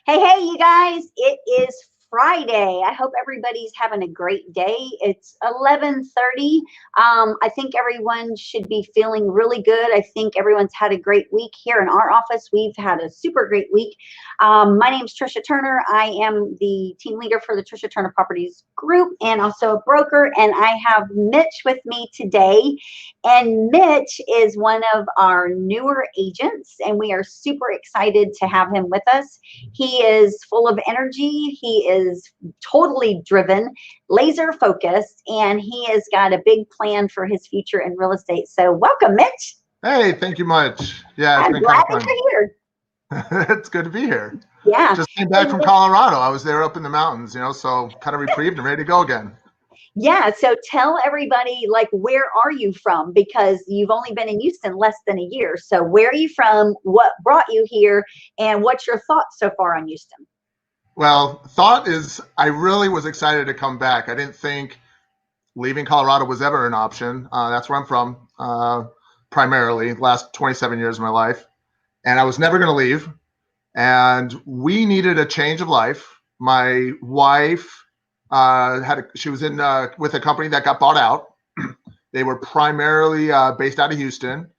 Hey, you guys, it is Friday. I hope everybody's having a great day. It's 11:30. I think everyone should be feeling really good. I think everyone's had a great week here in our office. We've had a super great week. My name is Tricia Turner. I am the team leader for the Tricia Turner Properties Group and also a broker. And I have Mitch with me today. And Mitch is one of our newer agents, and we are super excited to have him with us. He is full of energy. He is totally driven, laser focused, and he has got a big plan for his future in real estate. So welcome, Mitch. Hey, thank you much. Yeah, it's I'm been glad kind of that you're here. fun. It's good to be here. Yeah. Just came back from Colorado. I was there up in the mountains, so kind of reprieved and ready to go again. Yeah. So tell everybody, like, where are you from? Because you've only been in Houston less than a year. So where are you from? What brought you here? And what's your thoughts so far on Houston? Well, thought is I really was excited to come back. I didn't think leaving Colorado was ever an option. That's where I'm from, primarily, last 27 years of my life. And I was never going to leave. And we needed a change of life. My wife she was in with a company that got bought out. They were primarily based out of Houston,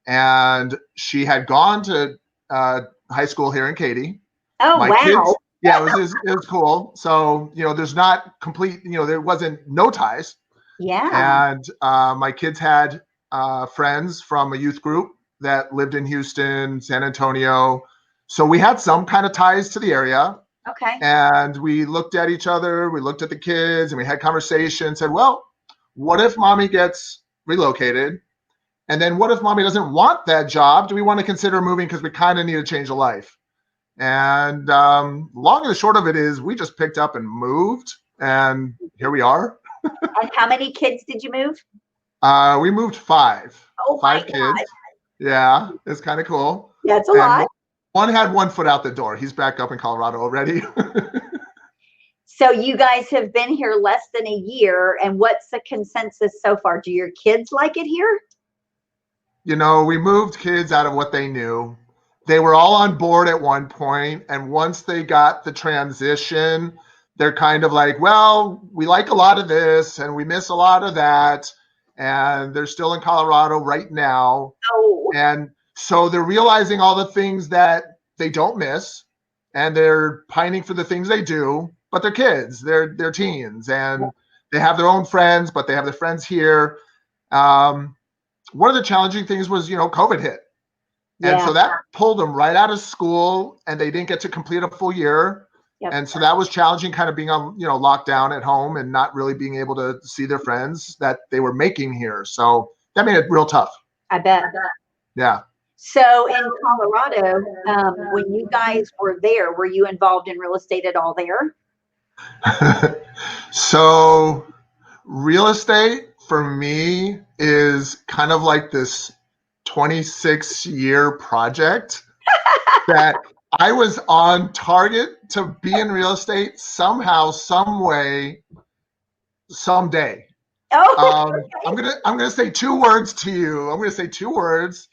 and she had gone to high school here in Katy. Oh, My wow. kids, yeah, it was cool. So there's not complete, there wasn't no ties. Yeah. And my kids had friends from a youth group that lived in Houston, San Antonio. So we had some kind of ties to the area. Okay. And we looked at each other, we looked at the kids, and we had conversations, said, well, what if mommy gets relocated? And then what if mommy doesn't want that job? Do we want to consider moving because we kind of need a change of life? And long and the short of it is we just picked up and moved, and here we are. And how many kids did you move? We moved five. Oh, my Five God. kids. Yeah, it's kind of cool. Yeah, it's a And lot. one had one foot out the door. He's back up in Colorado already. So you guys have been here less than a year, and what's the consensus so far? Do your kids like it here? We moved kids out of what they knew. They were all on board at one point, and once they got the transition, they're kind of like, well, we like a lot of this and we miss a lot of that, and they're still in Colorado right now. Oh. And so they're realizing all the things that they don't miss, and they're pining for the things they do, but they're kids, they're teens, and they have their own friends, but they have their friends here. One of the challenging things was, COVID hit. And so that pulled them right out of school, and they didn't get to complete a full year. Yep. And so that was challenging, kind of being on, locked down at home and not really being able to see their friends that they were making here. So that made it real tough. I bet. Yeah. So in Colorado, when you guys were there, were you involved in real estate at all there? So real estate for me is kind of like this 26-year project that I was on target to be in real estate somehow, some way, someday. Oh, I'm gonna say two words to you. I'm gonna say two words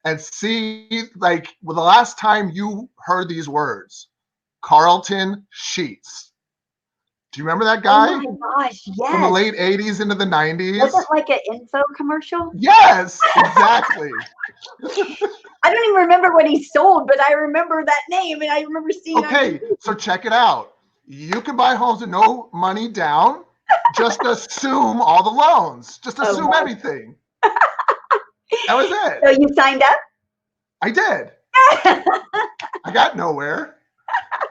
and see, like, well, the last time you heard these words, Carlton Sheets. Do you remember that guy? Oh my gosh, yes. From the late 80s into the 90s. Was it like an info commercial? Yes, exactly. I don't even remember what he sold, but I remember that name, and I remember seeing it. Okay, so check it out. You can buy homes with no money down. Just assume all the loans. Just assume everything. That was it. So you signed up? I did. I got nowhere.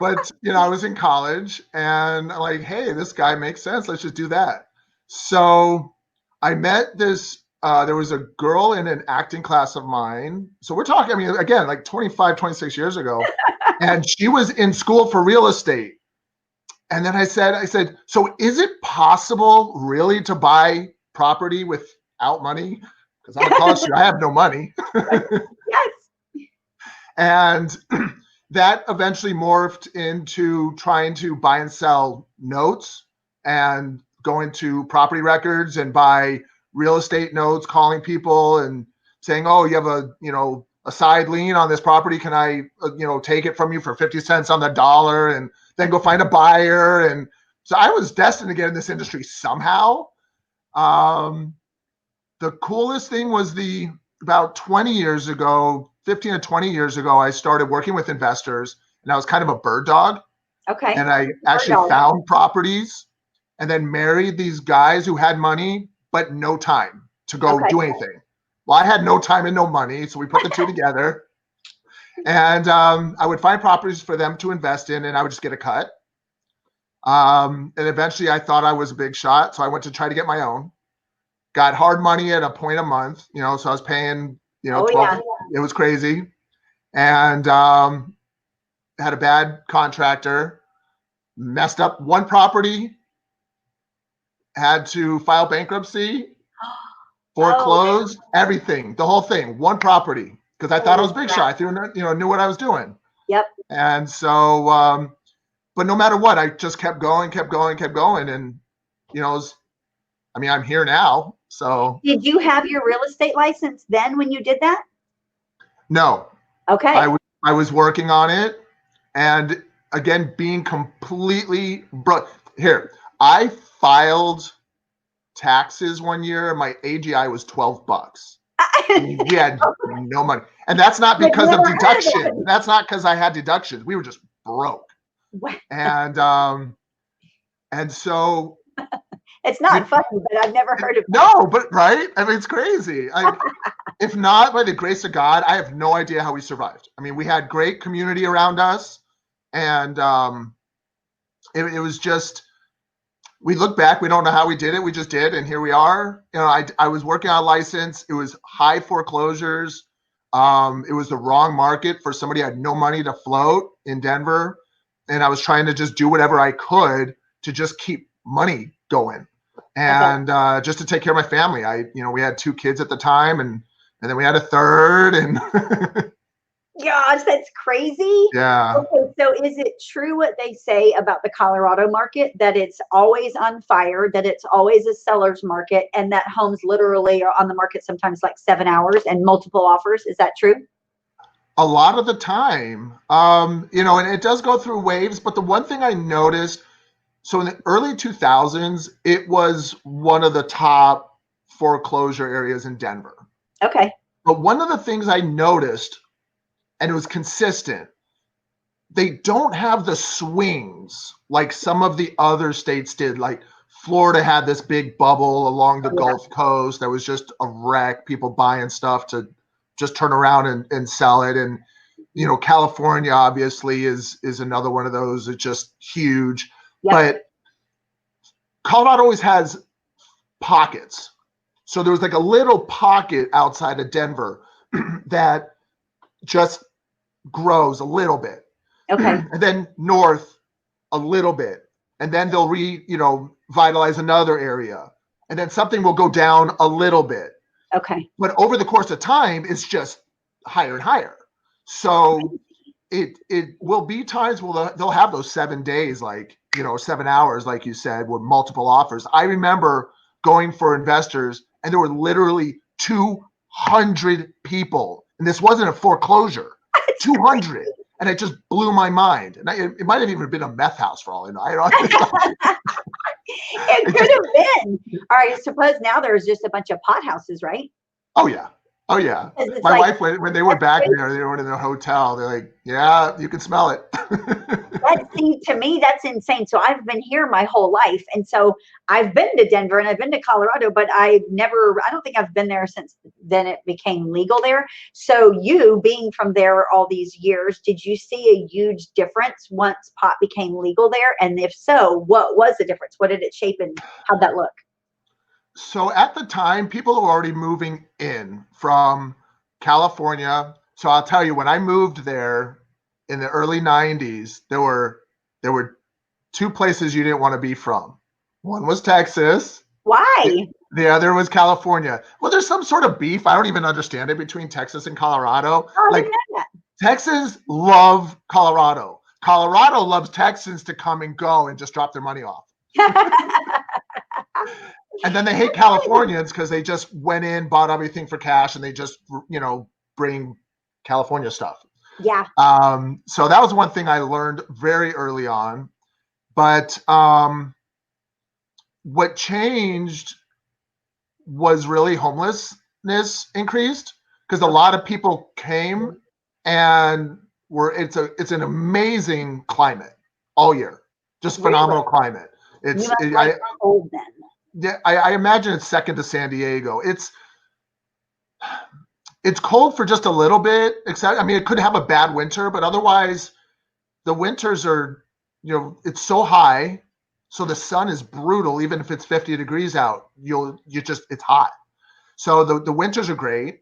But, I was in college, and I'm like, hey, this guy makes sense. Let's just do that. So I met this, there was a girl in an acting class of mine. So we're talking, again, like 25, 26 years ago. And she was in school for real estate. And then I said, so is it possible really to buy property without money? Because I'm a college student, I have no money. Yes. And that eventually morphed into trying to buy and sell notes and going to property records and buy real estate notes, calling people and saying, oh, you have a side lien on this property. Can I, take it from you for 50 cents on the dollar and then go find a buyer? And so I was destined to get in this industry somehow. The coolest thing was about 20 years ago, 15 to 20 years ago, I started working with investors, and I was kind of a bird dog. Okay. And I actually found properties and then married these guys who had money, but no time to go do anything. Well, I had no time and no money, so we put the two together. And I would find properties for them to invest in, and I would just get a cut. And eventually I thought I was a big shot, so I went to try to get my own. Got hard money at a point a month, so I was paying, 12. Yeah. It was crazy. And had a bad contractor, messed up one property, had to file bankruptcy, foreclosed, everything, the whole thing, one property, because I thought I was big shot. I knew what I was doing. Yep. And so, but no matter what, I just kept going. And, I'm here now. So. Did you have your real estate license then when you did that? No. Okay. I was working on it. And again, being completely broke. Here, I filed taxes one year. My AGI was $12. We had no money. And that's not because of deduction. That's not because I had deductions. We were just broke. And so. It's not funny, but I've never heard of it. No, but right? It's crazy. If not by the grace of God, I have no idea how we survived. We had great community around us. And it was just, we look back, we don't know how we did it. We just did. And here we are. I was working on a license. It was high foreclosures. It was the wrong market for somebody who had no money to float in Denver. And I was trying to just do whatever I could to just keep money going. And just to take care of my family. We had 2 kids at the time, and then we had a third. And gosh, that's crazy. Yeah. Okay, so is it true what they say about the Colorado market, that it's always on fire, that it's always a seller's market, and that homes literally are on the market sometimes like 7 hours and multiple offers? Is that true? A lot of the time, and it does go through waves. But the one thing I noticed, so in the early 2000s, it was one of the top foreclosure areas in Denver. Okay. But one of the things I noticed, and it was consistent, they don't have the swings like some of the other states did. Like Florida had this big bubble along the Gulf Coast that was just a wreck, people buying stuff to just turn around and sell it. And, California obviously is another one of those. It's just huge. Yep. But Colorado always has pockets. So there was like a little pocket outside of Denver that just grows a little bit. Okay. And then north a little bit. And then they'll vitalize another area. And then something will go down a little bit. Okay. But over the course of time, it's just higher and higher. So it will be times where they'll have those 7 days, 7 hours, like you said, with multiple offers. I remember going for investors, and there were literally 200 people. And this wasn't a foreclosure. 200. And it just blew my mind. And it might have even been a meth house for all I know. It could have been. All right. Suppose now there's just a bunch of pot houses, right? Oh, yeah. Oh, yeah. My wife, when they were back there, they were in the hotel. They're like, yeah, you can smell it. To me, that's insane. So I've been here my whole life. And so I've been to Denver and I've been to Colorado, but I don't think I've been there since then it became legal there. So you being from there all these years, did you see a huge difference once pot became legal there? And if so, what was the difference? What did it shape and how'd that look? So at the time, people were already moving in from California. So I'll tell you, when I moved there in the early 90s, there were 2 places you didn't want to be from. One was Texas. Why? The other was California. Well, there's some sort of beef. I don't even understand it between Texas and Colorado. Oh, I didn't know that. Texans love Colorado. Colorado loves Texans to come and go and just drop their money off. And then they hate Californians because they just went in, bought everything for cash, and they just, bring California stuff. Yeah. So that was one thing I learned very early on. But what changed was really homelessness increased because a lot of people came and it's an amazing climate all year, just Really? phenomenal climate. You must like cold then. Yeah, I imagine it's second to San Diego. It's cold for just a little bit, except I mean it could have a bad winter, but otherwise the winters are, it's so high, so the sun is brutal even if it's 50 degrees out. It's hot. So the winters are great.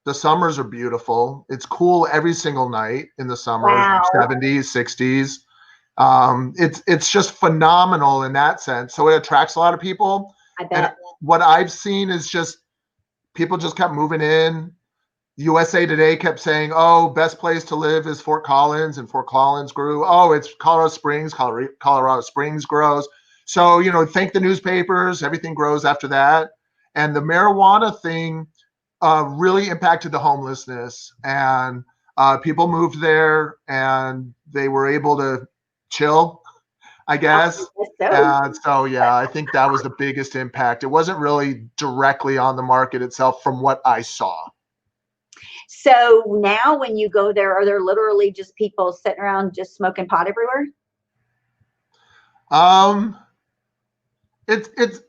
The summers are beautiful. It's cool every single night in the summer, Wow. 70s, 60s. It's just phenomenal in that sense. So it attracts a lot of people. I bet. And what I've seen is just people just kept moving in. USA Today kept saying, "Oh, best place to live is Fort Collins," and Fort Collins grew. Oh, it's Colorado Springs. Colorado Springs grows. So thank the newspapers. Everything grows after that. And the marijuana thing really impacted the homelessness, and people moved there, and they were able to chill, I guess. And so, yeah, I think that was the biggest impact. It wasn't really directly on the market itself from what I saw. So now when you go there, are there literally just people sitting around just smoking pot everywhere? It's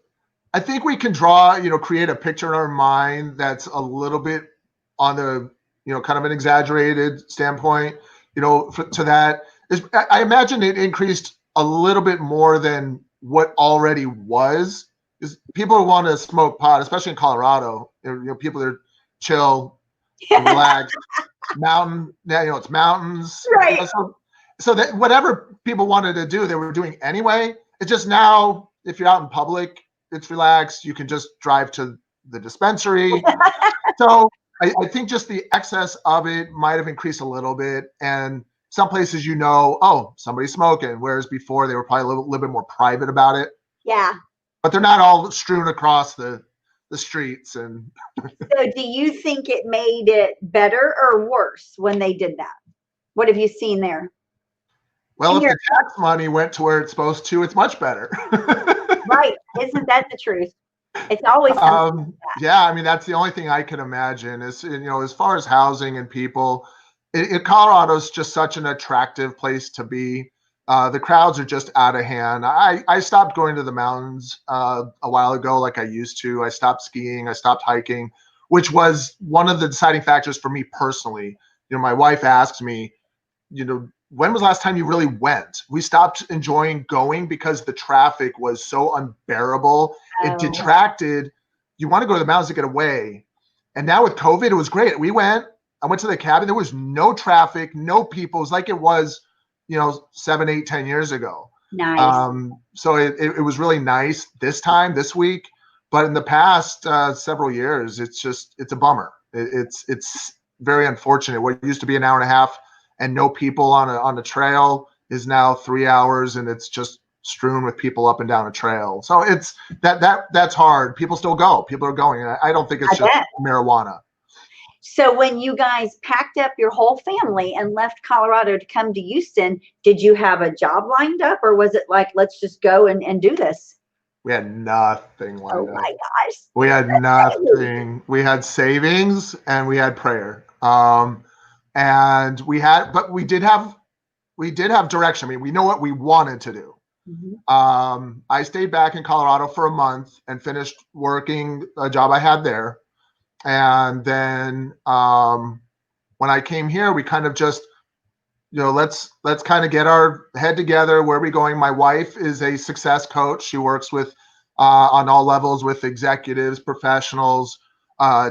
I think we can draw, create a picture in our mind that's a little bit on the, kind of an exaggerated standpoint, to that. I imagine it increased a little bit more than what already was. Is people want to smoke pot, especially in Colorado. People that are chill, relaxed, mountain. Yeah, it's mountains. Right. So that whatever people wanted to do, they were doing anyway. It's just now, if you're out in public, it's relaxed. You can just drive to the dispensary. So I think just the excess of it might have increased a little bit. And some places, oh, somebody's smoking, whereas before they were probably a little bit more private about it. Yeah. But they're not all strewn across the streets. And so do you think it made it better or worse when they did that? What have you seen there? Well, if the tax money went to where it's supposed to, it's much better. Right. Isn't that the truth? It's always something like that. Yeah, I mean, that's the only thing I can imagine is, as far as housing and people, Colorado's just such an attractive place to be. The crowds are just out of hand. I stopped going to the mountains a while ago like I used to. I stopped skiing. I stopped hiking, which was one of the deciding factors for me personally. My wife asked me, when was the last time you really went? We stopped enjoying going because the traffic was so unbearable. It detracted. You want to go to the mountains to get away. And now with COVID, it was great. I went to the cabin. There was no traffic, no people. It was like it was, 7, 8, 10 years ago. Nice. So it was really nice this week. But in the past several years, it's a bummer. It's very unfortunate. What used to be an hour and a half and no people on a trail is now 3 hours, and it's just strewn with people up and down a trail. So it's that's hard. People still go. People are going. I don't think it's just marijuana. So when you guys packed up your whole family and left Colorado to come to Houston, did you have a job lined up, or was it like, let's just go and do this? We had nothing lined up. Oh my gosh. We had nothing. We had savings and we had prayer. And we did have direction. I mean, we know what we wanted to do. Mm-hmm. I stayed back in Colorado for a month and finished working a job I had there. And then when I came here, we kind of just, let's kind of get our head together. Where are we going? My wife is a success coach. She works with on all levels with executives, professionals,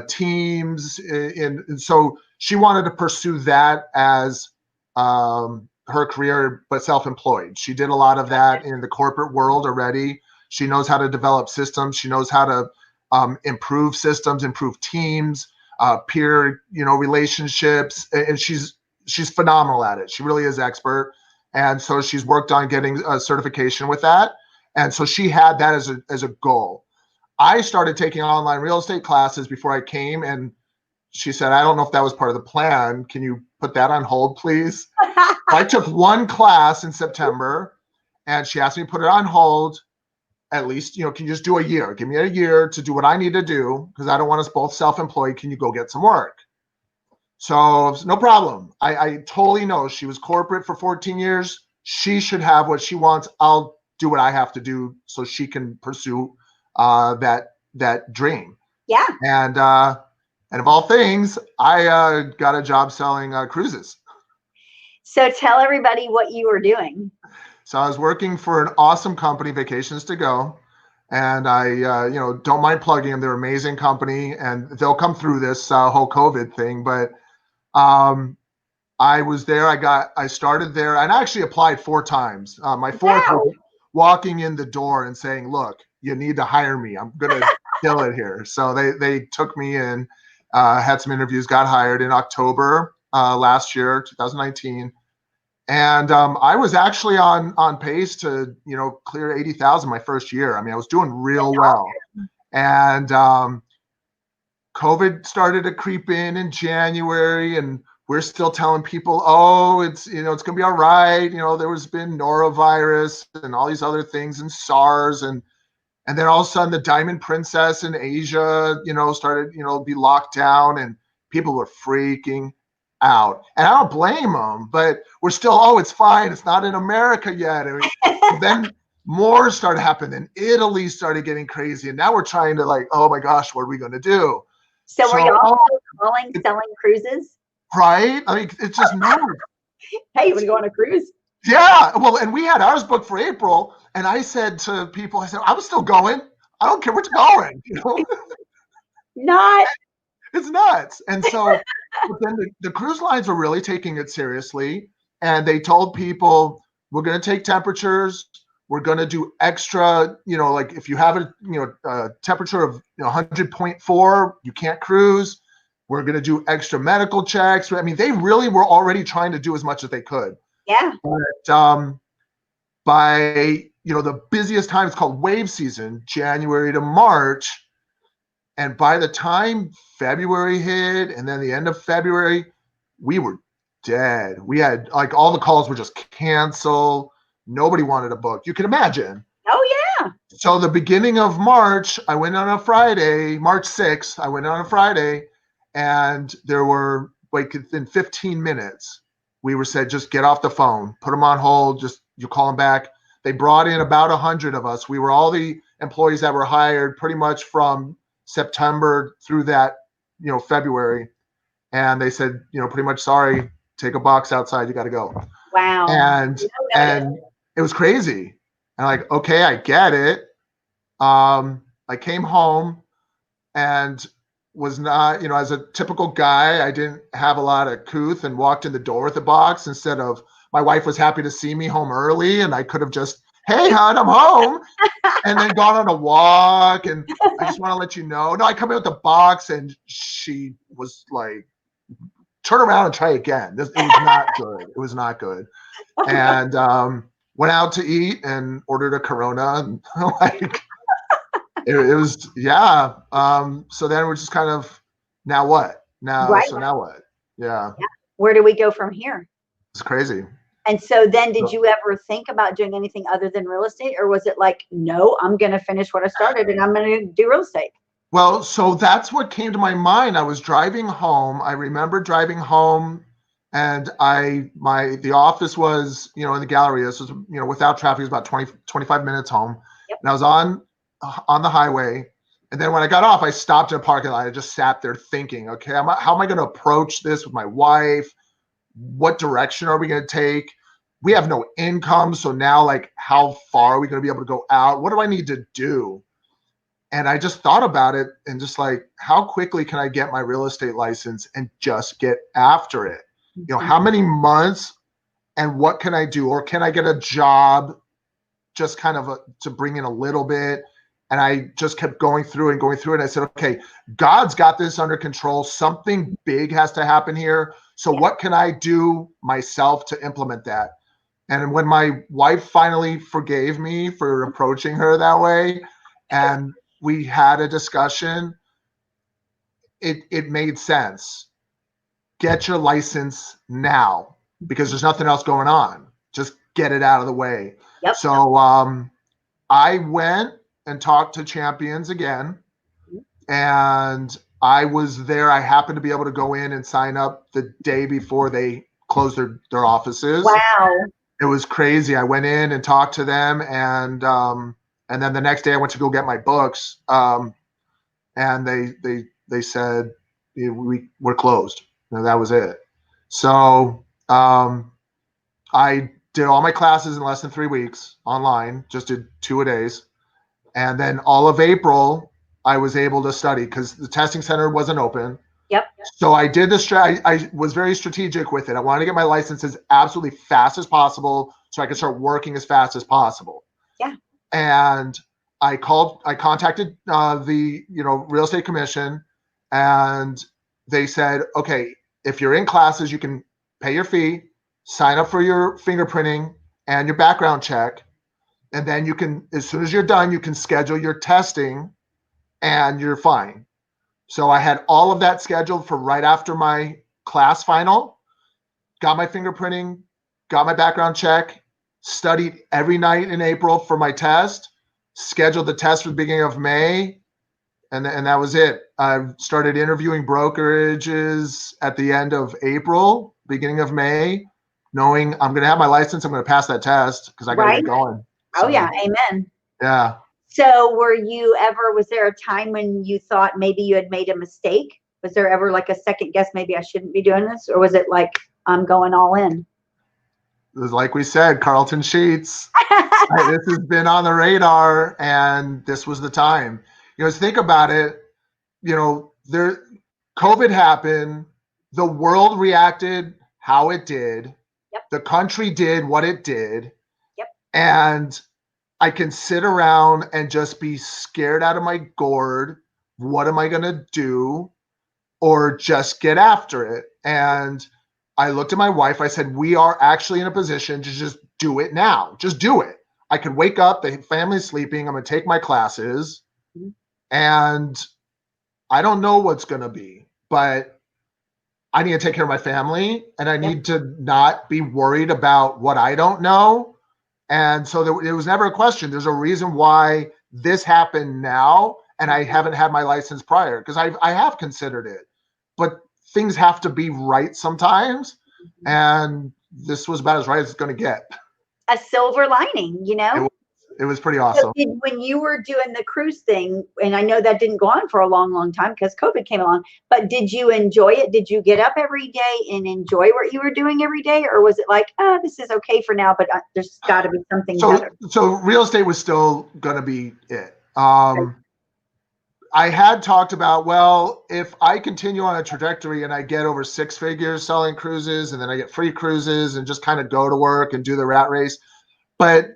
teams. And so she wanted to pursue that as her career, but self-employed. She did a lot of that in the corporate world already. She knows how to develop systems. She knows how to improve systems, improve teams, peer, relationships, and she's phenomenal at it. She really is expert, and so she's worked on getting a certification with that. And so she had that as a goal. I started taking online real estate classes before I came, and she said, I don't know if that was part of the plan. Can you put that on hold, please? I took one class in September, and she asked me to put it on hold. At least, can you just do a year? Give me a year to do what I need to do, because I don't want us both self-employed. Can you go get some work? So no problem. I totally know she was corporate for 14 years. She should have what she wants. I'll do what I have to do so she can pursue that dream. Yeah. And of all things, I got a job selling cruises. So tell everybody what you were doing. So I was working for an awesome company, Vacations to Go. And I, don't mind plugging them. They're an amazing company, and they'll come through this whole COVID thing. But I was there. I started there, and I actually applied 4 times. My fourth was walking in the door and saying, "Look, you need to hire me. I'm gonna kill it here." So they took me in, had some interviews, got hired in October last year, 2019. And I was actually on pace to clear 80,000 my first year. I mean, I was doing real well. And COVID started to creep in January, and we're still telling people, oh, it's it's gonna be all right. There was been norovirus and all these other things, and SARS, and then all of a sudden the Diamond Princess in Asia, started be locked down, and people were freaking out. And I don't blame them, but we're still, oh, it's fine. It's not in America yet. Then more started happening. Italy started getting crazy, and now we're trying to oh my gosh, what are we going to do? So were you also selling cruises? Right? I mean, it's just nuts. Hey, you want to go on a cruise? Yeah. Well, and we had ours booked for April, and I said to people, I was still going. I don't care where it's going. Not. It's nuts. And so but then the cruise lines were really taking it seriously, and they told people, we're going to take temperatures. We're going to do extra, like if you have a temperature of 100.4, you can't cruise. We're going to do extra medical checks. I mean, they really were already trying to do as much as they could. Yeah. But by the busiest time, it's called wave season, January to March. And by the time February hit, and then the end of February, we were dead. We had all the calls were just canceled. Nobody wanted to book. You can imagine. Oh yeah. So the beginning of March, I went on a Friday, March 6th, I went on a Friday, and there were within 15 minutes, we were said, just get off the phone, put them on hold, just you call them back. They brought in about 100 of us. We were all the employees that were hired pretty much from September through that, February. And they said, pretty much, sorry, take a box outside, you got to go. Wow. And it was crazy. And okay, I get it. I came home and was not, as a typical guy, I didn't have a lot of couth and walked in the door with a box instead of my wife was happy to see me home early, and I could have just, hey, hon, I'm home, and then gone on a walk. And I just want to let you know. No, I come in with the box, and she was like, turn around and try again. It was not good. It was not good. And went out to eat and ordered a Corona. And, it was, yeah. So then we're just kind of, now what? So now what? Yeah. Where do we go from here? It's crazy. And so then did you ever think about doing anything other than real estate? Or was it like, no, I'm going to finish what I started and I'm going to do real estate? Well, so that's what came to my mind. I was driving home. I remember driving home, and the office was, in the Galleria. This was, without traffic, it was about 25 minutes home. Yep. And I was on the highway. And then when I got off, I stopped in a parking lot. I just sat there thinking, okay, how am I going to approach this with my wife? What direction are we going to take? We have no income. So now, how far are we going to be able to go out? What do I need to do? And I just thought about it and just how quickly can I get my real estate license and just get after it? How many months and what can I do? Or can I get a job just kind of to bring in a little bit? And I just kept going through it. And I said, okay, God's got this under control. Something big has to happen here. So what can I do myself to implement that? And when my wife finally forgave me for approaching her that way, and we had a discussion, it made sense. Get your license now because there's nothing else going on. Just get it out of the way. Yep. So I went and talked to Champions again, and I was there. I happened to be able to go in and sign up the day before they closed their offices. Wow. It was crazy. I went in and talked to them, and then the next day I went to go get my books, and they said we're closed. And that was it. So I did all my classes in less than 3 weeks online, just did 2 a days. And then all of April, I was able to study because the testing center wasn't open. Yep. So I did I was very strategic with it. I wanted to get my license as absolutely fast as possible so I could start working as fast as possible. Yeah. And I contacted the real estate commission, and they said, okay, if you're in classes, you can pay your fee, sign up for your fingerprinting and your background check, and then you can, as soon as you're done, you can schedule your testing, and you're fine. So I had all of that scheduled for right after my class final, got my fingerprinting, got my background check, studied every night in April for my test, scheduled the test for the beginning of May, and that was it. I started interviewing brokerages at the end of April, beginning of May, knowing I'm going to have my license. I'm going to pass that test because I got to get going. So, oh yeah, amen. Yeah. So was there a time when you thought maybe you had made a mistake? Was there ever like a second guess, maybe I shouldn't be doing this? Or was it like, I'm going all in? It was like we said, Carlton Sheets. This has been on the radar, and this was the time. Think about it. COVID happened. The world reacted how it did. Yep. The country did what it did. Yep. And I can sit around and just be scared out of my gourd. What am I going to do? Or just get after it. And I looked at my wife. I said, we are actually in a position to just do it now. Just do it. I could wake up. The family's sleeping. I'm going to take my classes. Mm-hmm. And I don't know what's going to be, but I need to take care of my family, and I need to not be worried about what I don't know. And so it was never a question. There's a reason why this happened now, and I haven't had my license prior, because I have considered it. But things have to be right sometimes, and this was about as right as it's going to get. A silver lining, It was pretty awesome. So when you were doing the cruise thing, and I know that didn't go on for a long, long time because COVID came along, but did you enjoy it? Did you get up every day and enjoy what you were doing every day? Or was it like, this is okay for now, but there's got to be something better? So real estate was still going to be it. I had talked about, well, if I continue on a trajectory and I get over 6 figures selling cruises, and then I get free cruises and just kind of go to work and do the rat race. But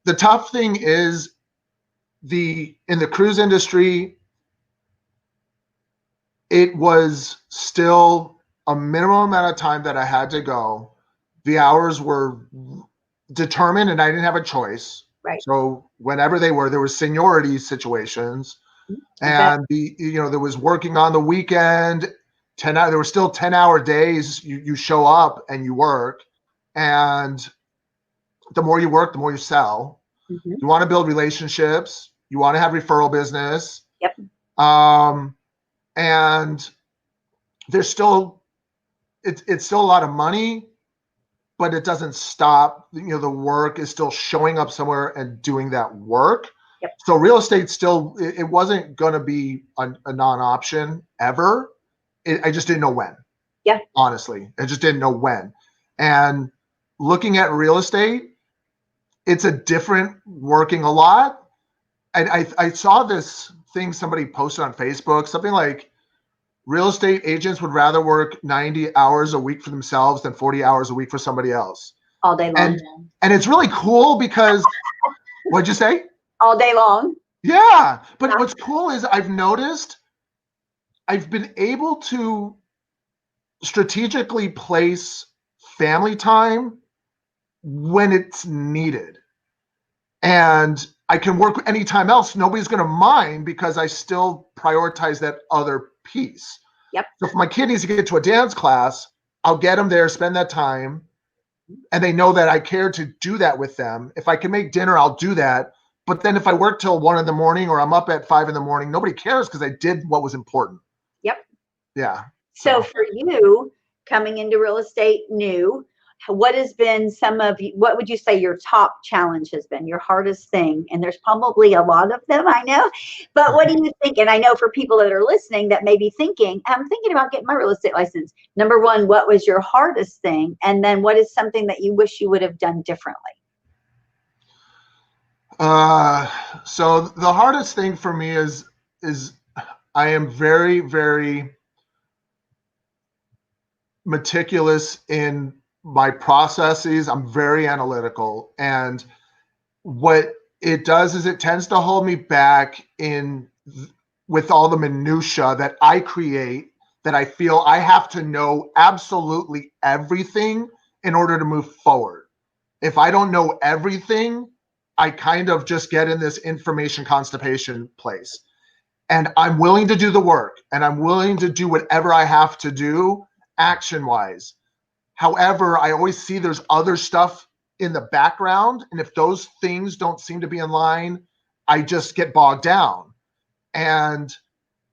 the tough thing is in the cruise industry, it was still a minimum amount of time that I had to go. The hours were determined and I didn't have a choice. Right. So whenever there were seniority situations, and there was working on the weekend, 10 hour, there were still 10-hour days. You show up and you work, and the more you work, the more you sell. Mm-hmm. You want to build relationships. You want to have referral business. Yep. And there's still, it's still a lot of money, but it doesn't stop. The work is still showing up somewhere and doing that work. Yep. So real estate still, it wasn't going to be a non-option ever. I just didn't know when. Yeah. Honestly, I just didn't know when. And looking at real estate, it's a different working a lot. And I saw this thing somebody posted on Facebook, something like real estate agents would rather work 90 hours a week for themselves than 40 hours a week for somebody else. All day long. And it's really cool because, what'd you say? All day long. Yeah. But what's cool is I've noticed I've been able to strategically place family time when it's needed. And I can work anytime else. Nobody's going to mind because I still prioritize that other piece. Yep. So if my kid needs to get to a dance class, I'll get them there, spend that time, and they know that I care to do that with them. If I can make dinner, I'll do that. But then if I work till 1 a.m. or I'm up at 5 a.m, nobody cares because I did what was important. Yep. Yeah. So for you, coming into real estate new, what has been what would you say your top challenge has been, your hardest thing? And there's probably a lot of them, I know, but what do you think? And I know for people that are listening that may be thinking, I'm thinking about getting my real estate license. Number one, what was your hardest thing? And then what is something that you wish you would have done differently? So the hardest thing for me is I am very, very meticulous in my processes. I'm very analytical, and what it does is it tends to hold me back with all the minutia that I create, that I feel I have to know absolutely everything in order to move forward. If I don't know everything, I kind of just get in this information constipation place. And I'm willing to do the work, and I'm willing to do whatever I have to do action wise. However, I always see there's other stuff in the background. And if those things don't seem to be in line, I just get bogged down. And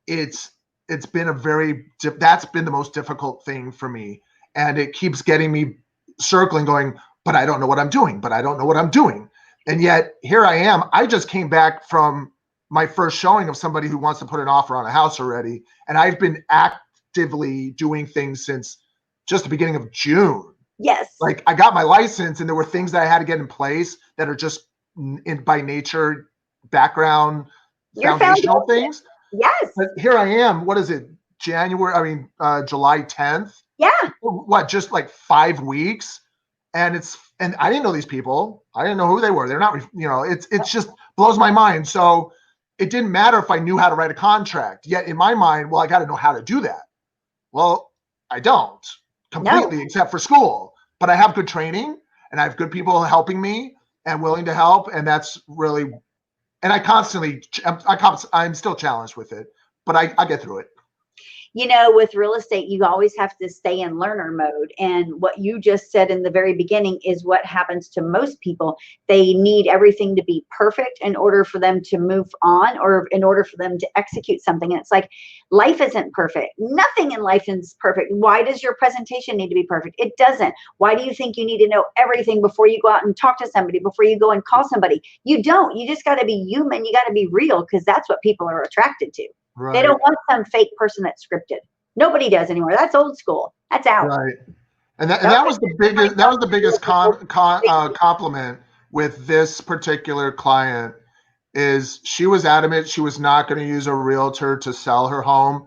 it's been that's been the most difficult thing for me. And it keeps getting me circling, going, but I don't know what I'm doing, but I don't know what I'm doing. And yet here I am. I just came back from my first showing of somebody who wants to put an offer on a house already. And I've been actively doing things since just the beginning of June. Yes. Like I got my license and there were things that I had to get in place that are just by nature background foundational things. Yes. But here I am. What is it? July 10th. Yeah. What, just like 5 weeks? And I didn't know these people. I didn't know who they were. They're not, it's just blows my mind. So it didn't matter if I knew how to write a contract. Yet in my mind, well, I got to know how to do that. Well, I don't completely, except for school. But I have good training and I have good people helping me and willing to help. And that's really, and I'm still challenged with it, but I get through it. With real estate, you always have to stay in learner mode. And what you just said in the very beginning is what happens to most people. They need everything to be perfect in order for them to move on, or in order for them to execute something. And it's like, life isn't perfect. Nothing in life is perfect. Why does your presentation need to be perfect? It doesn't. Why do you think you need to know everything before you go out and talk to somebody, before you go and call somebody? You don't. You just got to be human. You got to be real, because that's what people are attracted to. Right. They don't want some fake person that's scripted. Nobody does anymore. That's old school. That's out. Right. And that was the biggest compliment with this particular client, is she was adamant she was not going to use a realtor to sell her home.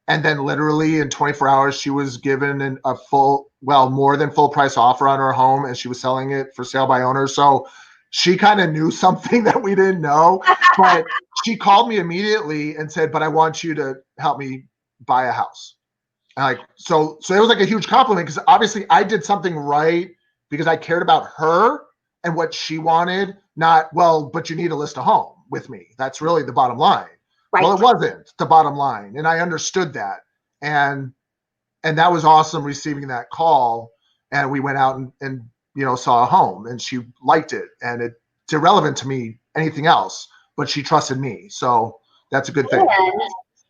And then literally in 24 hours, she was given more than full price offer on her home, and she was selling it for sale by owner. So she kind of knew something that we didn't know, but she called me immediately and said, but I want you to help me buy a house. And so it was like a huge compliment, because obviously I did something right because I cared about her and what she wanted, not, well, but you need to list a home with me. That's really the bottom line. Right. Well, it wasn't the bottom line. And I understood that. And that was awesome receiving that call. And we went out and saw a home, and she liked it, and it's irrelevant to me anything else, but she trusted me. So that's a good thing. And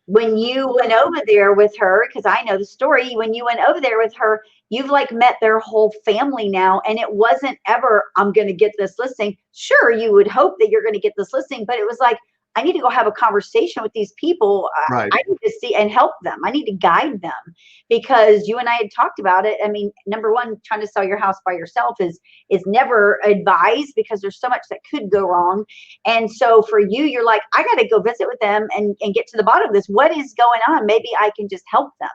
when you went over there with her, because I know the story, when you went over there with her, you've like met their whole family now. And it wasn't ever, I'm going to get this listing. Sure, you would hope that you're going to get this listing, but it was like, I need to go have a conversation with these people. Right. I need to see and help them. I need to guide them, because you and I had talked about it. I mean, number one, trying to sell your house by yourself is never advised, because there's so much that could go wrong. And so for you, you're like, I got to go visit with them and get to the bottom of this. What is going on? Maybe I can just help them.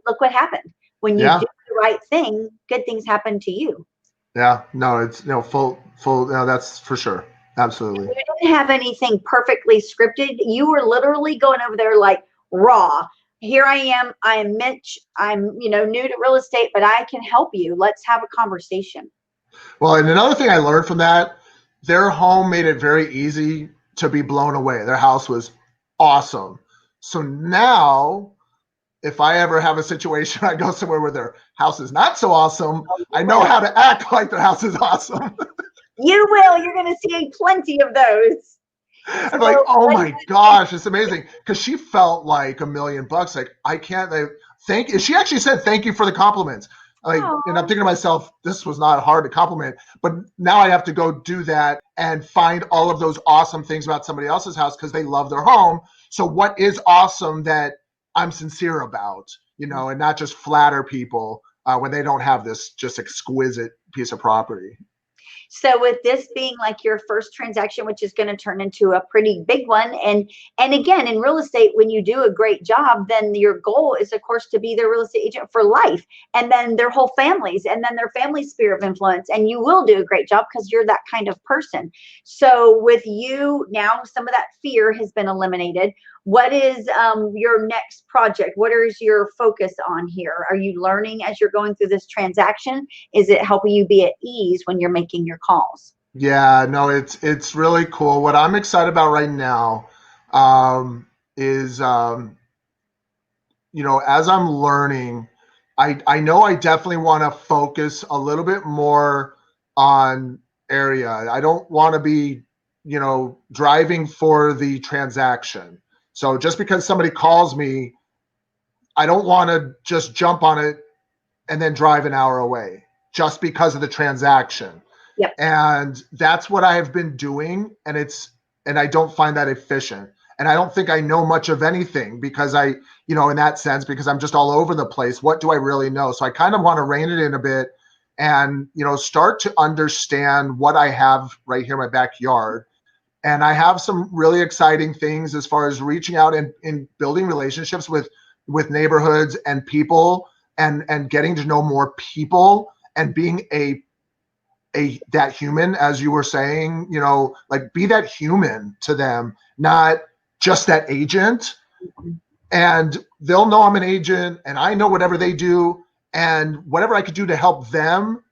Look what happened. When you do the right thing, good things happen to you. Yeah, no, it's full, that's for sure. Absolutely. You didn't have anything perfectly scripted. You were literally going over there like raw. Here I am Mitch. I'm, new to real estate, but I can help you. Let's have a conversation. Well, and another thing I learned from that, their home made it very easy to be blown away. Their house was awesome. So now, if I ever have a situation, I go somewhere where their house is not so awesome, I know how to act like their house is awesome. You will. You're going to see plenty of those. I'm like, oh my gosh, it's amazing. Because she felt like $1 million. Like, I can't thank you. She actually said thank you for the compliments. Like, and I'm thinking to myself, this was not hard to compliment, but now I have to go do that and find all of those awesome things about somebody else's house because they love their home. So what is awesome that I'm sincere about, you know, and not just flatter people when they don't have this just exquisite piece of property. So with this being like your first transaction, which is going to turn into a pretty big one, and again, in real estate, when you do a great job, then your goal is, of course, to be their real estate agent for life, and then their whole families, and then their family's sphere of influence, and you will do a great job because you're that kind of person. So with you now, some of that fear has been eliminated. What is your next project? What is your focus on here? Are you learning as you're going through this transaction? Is it helping you be at ease when you're making your calls? Yeah, no, it's really cool. What I'm excited about right now is you know, as I'm learning, I know I definitely want to focus a little bit more on area. I don't want to be, you know, driving for the transaction. So just because somebody calls me, I don't want to just jump on it and then drive an hour away just because of the transaction. Yep. And that's what I have been doing. And I don't find that efficient. And I don't think I know much of anything because you know, in that sense, because I'm just all over the place. What do I really know? So I kind of want to rein it in a bit and, you know, start to understand what I have right here in my backyard. And I have some really exciting things as far as reaching out and building relationships with neighborhoods and people and getting to know more people and being that human, as you were saying, you know, like be that human to them, not just that agent. And they'll know I'm an agent and I know whatever they do and whatever I could do to help them,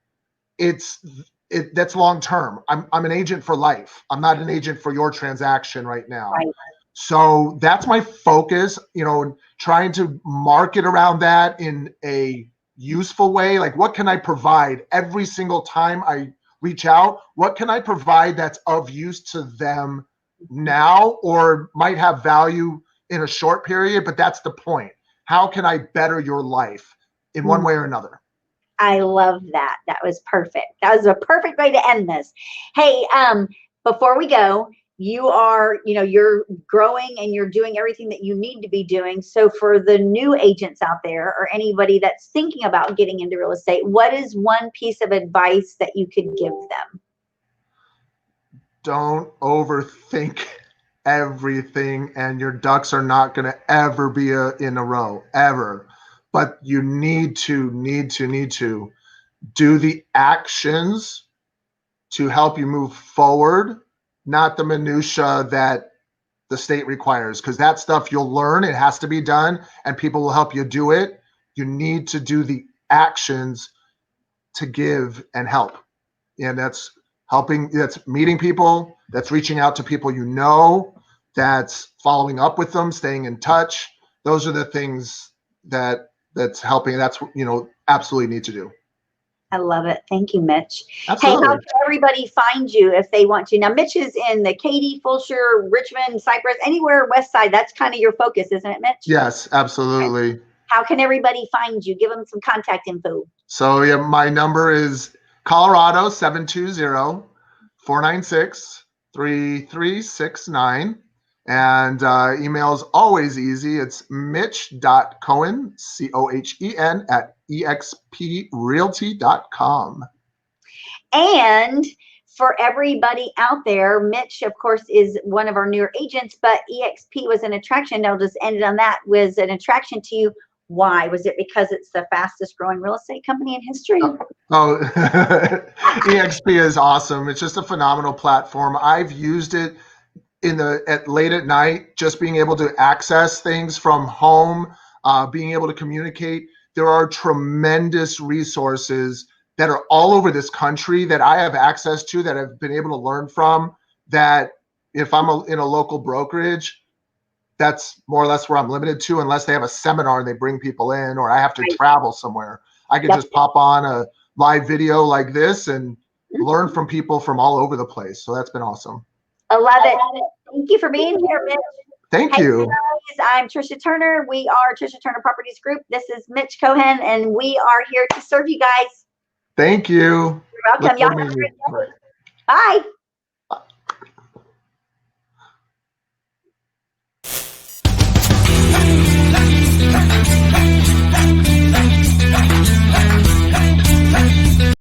that's long term. I'm an agent for life. I'm not an agent for your transaction right now. Right. So that's my focus, you know, trying to market around that in a useful way. Like, what can I provide every single time I reach out? What can I provide that's of use to them now or might have value in a short period? But that's the point. How can I better your life in one way or another? I love that. That was perfect. That was a perfect way to end this. Hey, before we go, you are, you know, you're growing and you're doing everything that you need to be doing. So for the new agents out there or anybody that's thinking about getting into real estate, what is one piece of advice that you could give them? Don't overthink everything, and your ducks are not going to ever be in a row, ever. But you need to do the actions to help you move forward, not the minutia that the state requires, because that stuff you'll learn. It has to be done, and people will help you do it. You need to do the actions to give and help, and that's helping. That's meeting people. That's reaching out to people you know. That's following up with them, staying in touch. Those are the things that's helping. That's what, you know, absolutely need to do. I love it. Thank you, Mitch. Absolutely. Hey, how can everybody find you if they want to? Now, Mitch is in the Katy, Fulshire, Richmond, Cypress, anywhere west side. That's kind of your focus, isn't it, Mitch? Yes, absolutely. How can everybody find you? Give them some contact info. So yeah, my number is Colorado 720-496-3369. And email's always easy. It's mitch.cohen, Cohen, at exprealty.com. And for everybody out there, Mitch, of course, is one of our newer agents, but EXP was an attraction. I'll just end it on that. Was an attraction to you. Why? Was it because it's the fastest growing real estate company in history? Oh, EXP is awesome. It's just a phenomenal platform. I've used it at late at night, just being able to access things from home, being able to communicate. There are tremendous resources that are all over this country that I have access to, that I've been able to learn from, that if I'm in a local brokerage, that's more or less where I'm limited to, unless they have a seminar and they bring people in, or I have to travel somewhere. I could just pop on a live video like this and learn from people from all over the place. So that's been awesome. I love it. Thank you for being here, Mitch. Thank you. Guys, I'm Tricia Turner. We are Tricia Turner Properties Group. This is Mitch Cohen, and we are here to serve you guys. Thank you. You're welcome. Y'all have a great day. Bye.